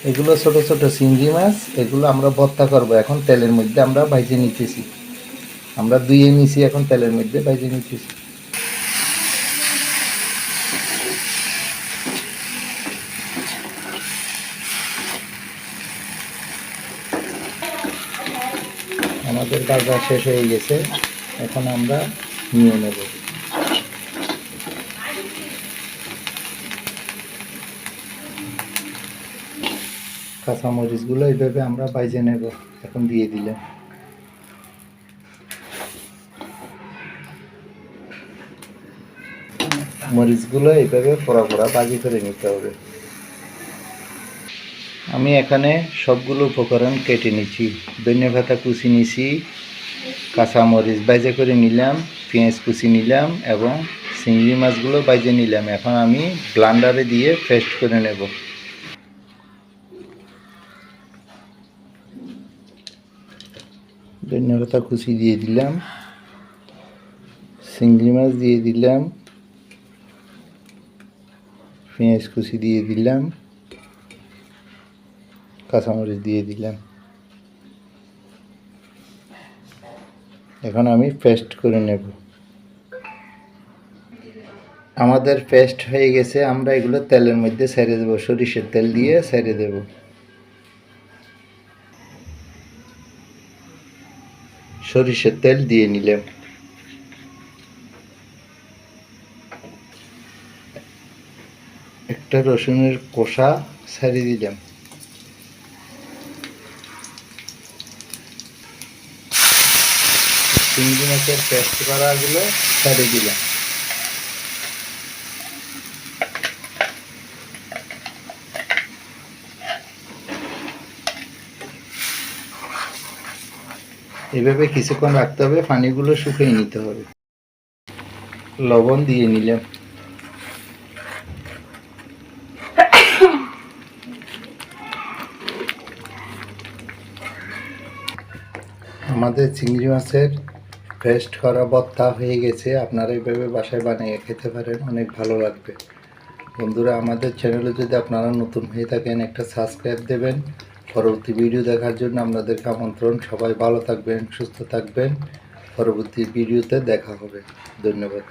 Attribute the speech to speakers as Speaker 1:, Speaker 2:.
Speaker 1: এগুলো ছোট ছোট চিংড়ি মাছ, এগুলো আমরা ভর্তা করব। এখন তেলের মধ্যে আমরা ভাজে নিতেছি, আমরা ধুয়ে নিছি, এখন তেলের মধ্যে ভাজে নিতেছি। আমাদের ভাজা শেষ হয়ে গেছে, এখন আমরা নিয়ে নেব। কাঁচামরিচগুলো এইভাবে আমরা ভাজে নেব, এখন দিয়ে দিলাম। মরিচগুলো এইভাবে পোড়া পোড়া ভাজি করে নিতে হবে। আমি এখানে সবগুলো উপকরণ কেটে নিচ্ছি। ধনিয়া পাতা কুচি নিছি, কাঁচামরিচ ভাজা করে নিলাম, পেঁয়াজ কুচি নিলাম এবং চিংড়ি মাছগুলো ভাজে নিলাম। এখন আমি ব্লেন্ডারে দিয়ে পেস্ট করে নেব। ধনিয়া পাতা কুচি দিয়ে দিলাম, চিংড়ি মাছ দিয়ে দিলাম, পেঁয়াজ কুচি দিয়ে দিলাম, কাঁচামরিচ দিয়ে দিলাম। এখন আমি পেস্ট করে নেব। আমাদের পেস্ট হয়ে গেছে, আমরা এগুলো তেলের মধ্যে ছেড়ে দেব, সরিষার তেল দিয়ে ছেড়ে দেব। সরিষার তেল দিয়ে নিলাম। একটা রসুনের কোষা ছেড়ে দিলাম। চিংড়ি মাছের পেস্ট করাগুলো ছেড়ে দিলাম। এভাবে কিছুক্ষণ রাখতে হবে, পানিগুলো শুকিয়ে নিতে হবে। লবণ দিয়ে নিলাম। আমাদের চিংড়ি মাছের পেস্ট করা ভর্তা হয়ে গেছে। আপনারা এইভাবে বাসায় বানিয়ে খেতে পারেন, অনেক ভালো লাগবে। বন্ধুরা, আমাদের চ্যানেলে যদি আপনারা নতুন হয়ে থাকেন, একটা সাবস্ক্রাইব দেবেন। পরবর্তী ভিডিও দেখার জন্য আপনাদেরকে আমন্ত্রণ। সবাই ভালো থাকবেন, সুস্থ থাকবেন। পরবর্তী ভিডিওতে দেখা হবে। ধন্যবাদ।